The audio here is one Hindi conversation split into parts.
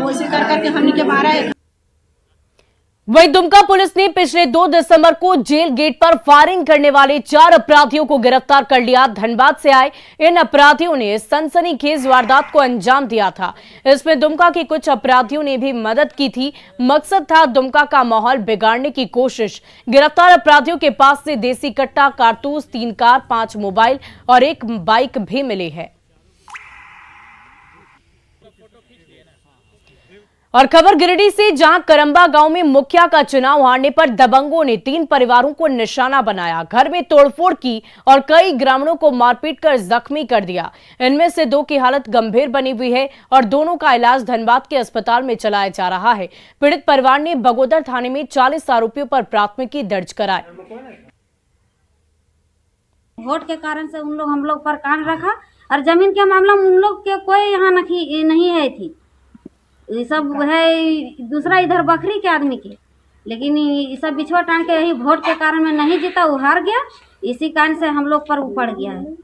वैसे कर करके हमने के मारा है। वहीं दुमका पुलिस ने पिछले 2 दिसंबर को जेल गेट पर फायरिंग करने वाले 4 अपराधियों को गिरफ्तार कर लिया। धनबाद से आए इन अपराधियों ने सनसनीखेज वारदात को अंजाम दिया था। इसमें दुमका के कुछ अपराधियों ने भी मदद की थी। मकसद था दुमका का माहौल बिगाड़ने की कोशिश। गिरफ्तार अपराधियों के पास से देसी कट्टा, कारतूस, 3 कार, 5 मोबाइल और 1 बाइक भी मिली है। और खबर गिरिडीह से, जहां करंबा गांव में मुखिया का चुनाव हारने पर दबंगों ने 3 परिवारों को निशाना बनाया, घर में तोड़फोड़ की और कई ग्रामीणों को मारपीट कर जख्मी कर दिया। इनमें से 2 की हालत गंभीर बनी हुई है और दोनों का इलाज धनबाद के अस्पताल में चलाया जा रहा है। पीड़ित परिवार ने बगोदर थाने में 40 आरोपियों पर प्राथमिकी दर्ज कराई। वोट के कारण से उन लोग हम लोग पर कान रखा और जमीन के मामला में उन लोग के कोई यहाँ नहीं है थी। ये सब है दूसरा इधर बकरी के आदमी के, लेकिन ये सब बिछुआ टांग के यही वोट के कारण में नहीं जीता, वो हार गया। इसी कारण से हम लोग पर वो पड़ गया है।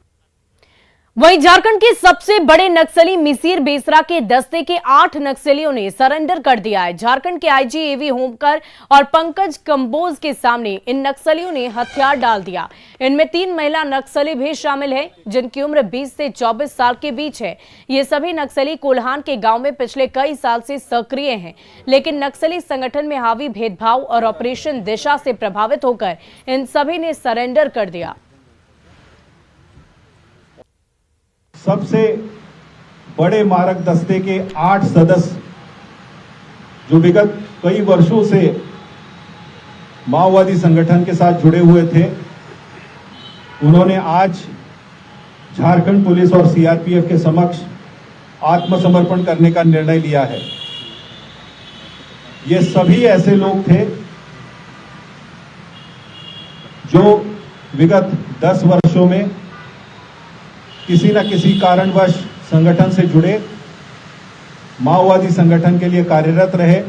वहीं झारखंड के सबसे बड़े नक्सली मिसिर बेसरा के दस्ते के 8 नक्सलियों ने सरेंडर कर दिया है। झारखंड के आईजी एवी होमकर और पंकज कंबोज के सामने इन नक्सलियों ने हथियार डाल दिया। इनमें 3 महिला नक्सली भी शामिल हैं, जिनकी उम्र 20 से 24 साल के बीच है। ये सभी नक्सली कोल्हान के गांव में पिछले कई साल से सक्रिय हैं, लेकिन नक्सली संगठन में हावी भेदभाव और ऑपरेशन दिशा से प्रभावित होकर इन सभी ने सरेंडर कर दिया। सबसे बड़े मारक दस्ते के 8 सदस्य जो विगत कई वर्षों से माओवादी संगठन के साथ जुड़े हुए थे, उन्होंने आज झारखंड पुलिस और सीआरपीएफ के समक्ष आत्मसमर्पण करने का निर्णय लिया है। ये सभी ऐसे लोग थे जो विगत 10 वर्षों में किसी न किसी कारणवश संगठन से जुड़े, माओवादी संगठन के लिए कार्यरत रहे,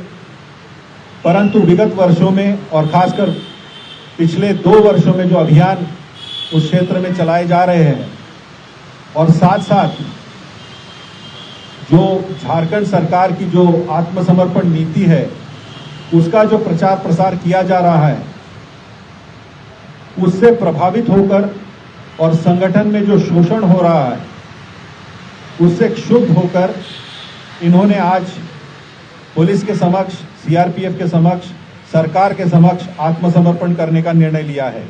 परंतु विगत वर्षों में और खासकर पिछले 2 वर्षों में जो अभियान उस क्षेत्र में चलाए जा रहे हैं और साथ साथ जो झारखंड सरकार की जो आत्मसमर्पण नीति है उसका जो प्रचार प्रसार किया जा रहा है, उससे प्रभावित होकर और संगठन में जो शोषण हो रहा है उससे क्षुब्ध होकर इन्होंने आज पुलिस के समक्ष, सीआरपीएफ के समक्ष, सरकार के समक्ष आत्मसमर्पण करने का निर्णय लिया है।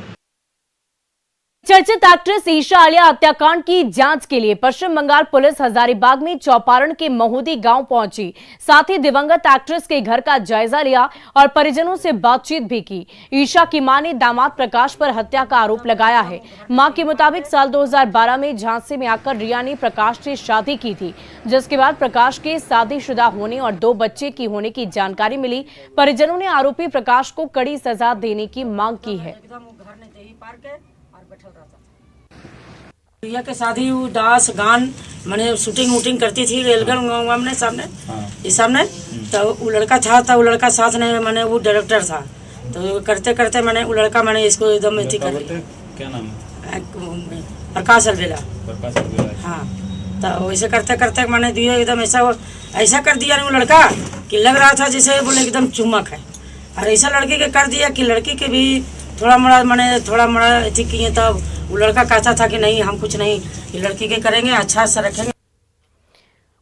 चर्चित एक्ट्रेस ईशा आलिया हत्याकांड की जांच के लिए पश्चिम बंगाल पुलिस हजारीबाग में चौपारण के महुदी गांव पहुंची। साथ ही दिवंगत एक्ट्रेस के घर का जायजा लिया और परिजनों से बातचीत भी की। ईशा की मां ने दामाद प्रकाश पर हत्या का आरोप लगाया है। मां के मुताबिक साल 2012 में झांसी में आकर रिया ने प्रकाश से शादी की थी, जिसके बाद प्रकाश के शादीशुदा होने और 2 बच्चे की होने की जानकारी मिली। परिजनों ने आरोपी प्रकाश को कड़ी सजा देने की मांग की है। रिया के शादी डांस गान मैंने शूटिंग वूटिंग करती थी रेलगन में सामने इस सामने, तो वो लड़का था, तो वो लड़का साथ ने मैंने वो डायरेक्टर था, तो करते करते मैंने वो लड़का मैंने इसको एकदम अथी कर लिया। क्या नाम? प्रकाश अलवेला। हाँ, तो वैसे करते करते मैंने दिया एकदम ऐसा कर दिया वो लड़का कि लग रहा था जैसे बोले एकदम चुम्बक है, और ऐसा लड़की के कर दिया कि लड़की के भी थोड़ा मोड़ा अथी किए। तब वो लड़का कहता था कि नहीं हम कुछ नहीं, ये लड़की के करेंगे, अच्छा से रखेंगे।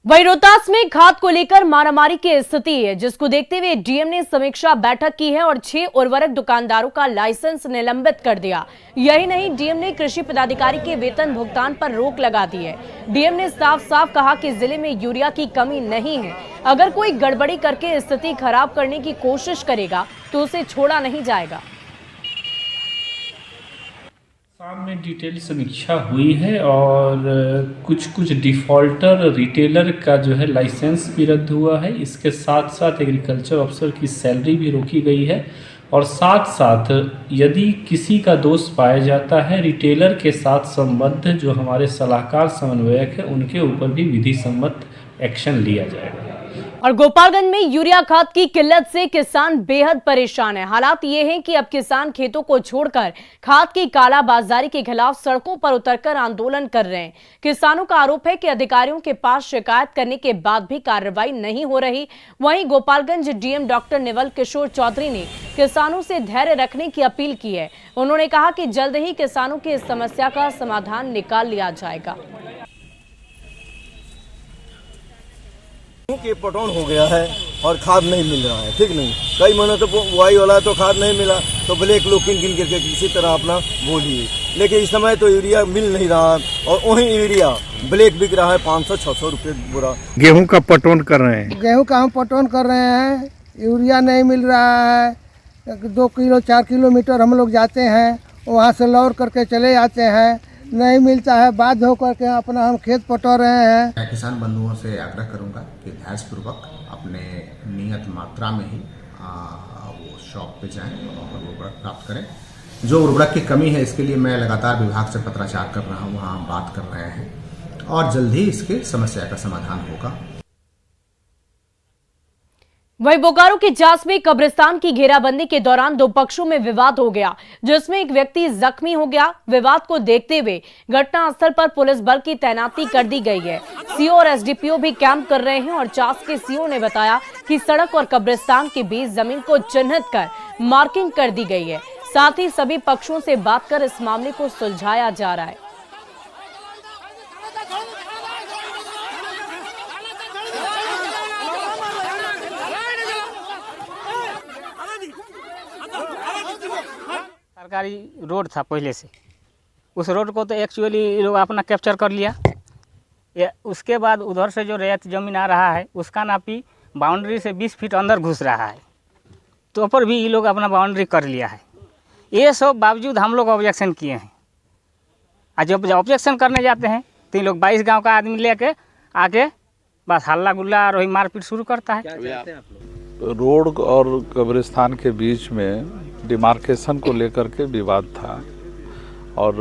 वहीं रोहतास में खाद को लेकर मारामारी की स्थिति है, जिसको देखते हुए डीएम ने समीक्षा बैठक की है और 6 उर्वरक दुकानदारों का लाइसेंस निलंबित कर दिया। यही नहीं, डीएम ने कृषि पदाधिकारी के वेतन भुगतान पर रोक लगा दी है। डीएम ने साफ साफ कहा कि जिले में यूरिया की कमी नहीं है, अगर कोई गड़बड़ी करके स्थिति खराब करने की कोशिश करेगा तो उसे छोड़ा नहीं जाएगा। शाम में डिटेल समीक्षा हुई है और कुछ डिफ़ॉल्टर रिटेलर का जो है लाइसेंस भी रद्द हुआ है। इसके साथ साथ एग्रीकल्चर अफसर की सैलरी भी रोकी गई है और साथ साथ यदि किसी का दोष पाया जाता है रिटेलर के साथ संबद्ध जो हमारे सलाहकार समन्वयक है उनके ऊपर भी विधि सम्मत एक्शन लिया जाएगा। और गोपालगंज में यूरिया खाद की किल्लत से किसान बेहद परेशान है। हालात ये हैं कि अब किसान खेतों को छोड़कर खाद की कालाबाजारी के खिलाफ सड़कों पर उतरकर आंदोलन कर रहे हैं। किसानों का आरोप है कि अधिकारियों के पास शिकायत करने के बाद भी कार्रवाई नहीं हो रही। वहीं गोपालगंज डीएम डॉक्टर निवल किशोर चौधरी ने किसानों से धैर्य रखने की अपील की है। उन्होंने कहा कि जल्द ही किसानों की इस समस्या का समाधान निकाल लिया जाएगा। कि पटौन हो गया है और खाद नहीं मिल रहा है, ठीक नहीं। कई महीनों तो बुआई वाला तो खाद नहीं मिला, तो ब्लैक लोग किन किन करके किसी तरह अपना वो लिए। लेकिन इस समय तो यूरिया मिल नहीं रहा और वही यूरिया ब्लैक बिक रहा है 500-600 रुपये बोरा। गेहूं का पटौन कर रहे हैं, गेहूं का हम पटौन कर रहे हैं, यूरिया नहीं मिल रहा है। 2 किलो 4 किलोमीटर हम लोग जाते हैं, वहाँ से लौट करके चले जाते हैं, नहीं मिलता है, बाध्य होकर के अपना हम खेत पटो रहे हैं। मैं किसान बंधुओं से आग्रह करूंगा कि धैर्यपूर्वक अपने नियत मात्रा में ही वो शॉप पे जाएं और उर्वरक प्राप्त करें। जो उर्वरक की कमी है इसके लिए मैं लगातार विभाग से पत्राचार कर रहा हूँ, वहाँ बात कर रहे हैं और जल्द ही इसके समस्या का समाधान होगा। वहीं बोकारो के जास में कब्रिस्तान की घेराबंदी के दौरान 2 पक्षों में विवाद हो गया, जिसमें एक व्यक्ति जख्मी हो गया। विवाद को देखते हुए घटनास्थल पर पुलिस बल की तैनाती कर दी गई है। सीओ और एसडीपीओ भी कैंप कर रहे हैं और जास के सीओ ने बताया कि सड़क और कब्रिस्तान के बीच जमीन को चिन्हित कर मार्किंग कर दी गई है। साथ ही सभी पक्षों से बात कर इस मामले को सुलझाया जा रहा है। सरकारी रोड था पहले से, उस रोड को तो एक्चुअली लोग अपना कैप्चर कर लिया। उसके बाद उधर से जो रैयत ज़मीन आ रहा है उसका नापी बाउंड्री से 20 फीट अंदर घुस रहा है, तो पर भी ये लोग अपना बाउंड्री कर लिया है। ये सब बावजूद हम लोग ऑब्जेक्शन किए हैं, और जब ऑब्जेक्शन करने जाते हैं तो ये लोग 22 गाँव का आदमी लेके आके बस हल्ला गुल्ला और वही मारपीट शुरू करता है। रोड और कब्रिस्तान के बीच में डिमार्केशन को लेकर के विवाद था और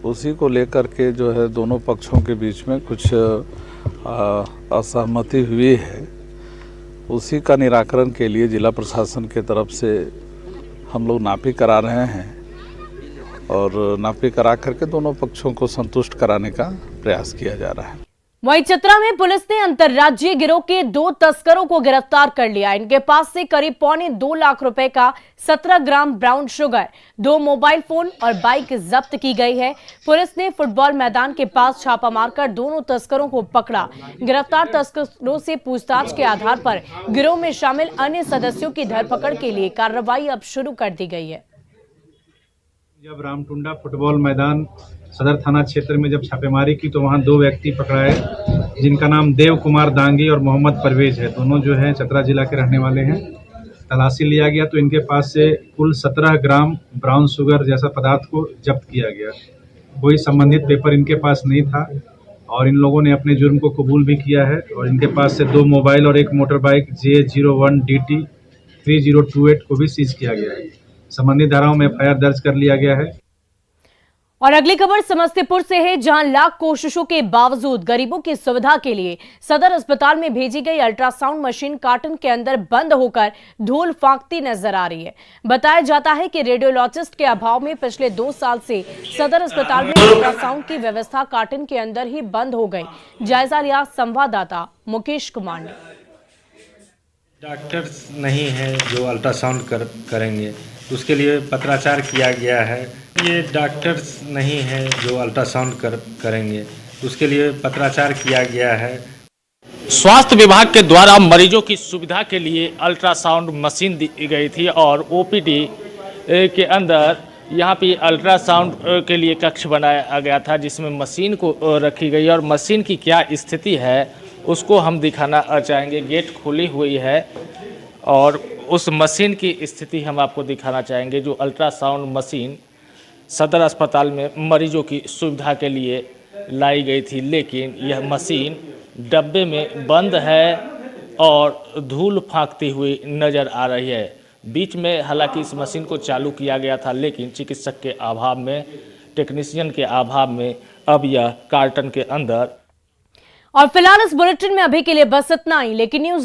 उसी को लेकर के जो है दोनों पक्षों के बीच में कुछ असहमति हुई है। उसी का निराकरण के लिए जिला प्रशासन के तरफ से हम लोग नापी करा रहे हैं और नापी करा करके दोनों पक्षों को संतुष्ट कराने का प्रयास किया जा रहा है। वहीं चतरा में पुलिस ने अंतर्राज्यीय गिरोह के 2 तस्करों को गिरफ्तार कर लिया। इनके पास से करीब 2.25 लाख रुपए का 17 gram brown sugar, 2 mobile phone और बाइक जब्त की गई है। पुलिस ने फुटबॉल मैदान के पास छापा मारकर दोनों तस्करों को पकड़ा। गिरफ्तार तस्करों से पूछताछ के आधार पर गिरोह में शामिल अन्य सदस्यों की धरपकड़ के लिए कार्रवाई अब शुरू कर दी गई है। जब रामटुंडा फुटबॉल मैदान सदर थाना क्षेत्र में जब छापेमारी की तो वहां 2 व्यक्ति पकड़ाए, जिनका नाम देव कुमार दांगी और मोहम्मद परवेज है। दोनों जो हैं चतरा जिला के रहने वाले हैं। तलाशी लिया गया तो इनके पास से कुल 17 ग्राम ब्राउन शुगर जैसा पदार्थ को जब्त किया गया। कोई संबंधित पेपर इनके पास नहीं था और इन लोगों ने अपने जुर्म को कबूल भी किया है और इनके पास से 2 मोबाइल और 1 मोटर बाइक J01 DT 3028 को भी सीज किया गया है। संबंधित धाराओं में एफआईआर दर्ज कर लिया गया है। और अगली खबर समस्तीपुर से है, जहां लाख कोशिशों के बावजूद गरीबों की सुविधा के लिए सदर अस्पताल में भेजी गई अल्ट्रासाउंड मशीन कार्टन के अंदर बंद होकर धूल फांकती नजर आ रही है। बताया जाता है कि रेडियोलॉजिस्ट के अभाव में पिछले 2 साल से सदर अस्पताल में अल्ट्रासाउंड की व्यवस्था कार्टन के अंदर ही बंद हो गई। जायजा लिया संवाददाता मुकेश कुमार ने। डॉक्टर्स नहीं है जो अल्ट्रासाउंड करेंगे, उसके लिए पत्राचार किया गया है। ये डॉक्टर्स नहीं है जो अल्ट्रासाउंड करेंगे, उसके लिए पत्राचार किया गया है। स्वास्थ्य विभाग के द्वारा मरीजों की सुविधा के लिए अल्ट्रासाउंड मशीन दी गई थी और ओपीडी के अंदर यहाँ पे अल्ट्रासाउंड के लिए कक्ष बनाया गया था, जिसमें मशीन को रखी गई और मशीन की क्या स्थिति है उसको हम दिखाना चाहेंगे। गेट खुली हुई है और उस मशीन की स्थिति हम आपको दिखाना चाहेंगे। जो अल्ट्रासाउंड मशीन सदर अस्पताल में मरीजों की सुविधा के लिए लाई गई थी, लेकिन यह मशीन डब्बे में बंद है और धूल फांकती हुई नज़र आ रही है। बीच में हालांकि इस मशीन को चालू किया गया था, लेकिन चिकित्सक के अभाव में, टेक्नीशियन के अभाव में अब यह कार्टन के अंदर। और फिलहाल इस बुलेटिन में अभी के लिए बस इतना ही, लेकिन न्यूज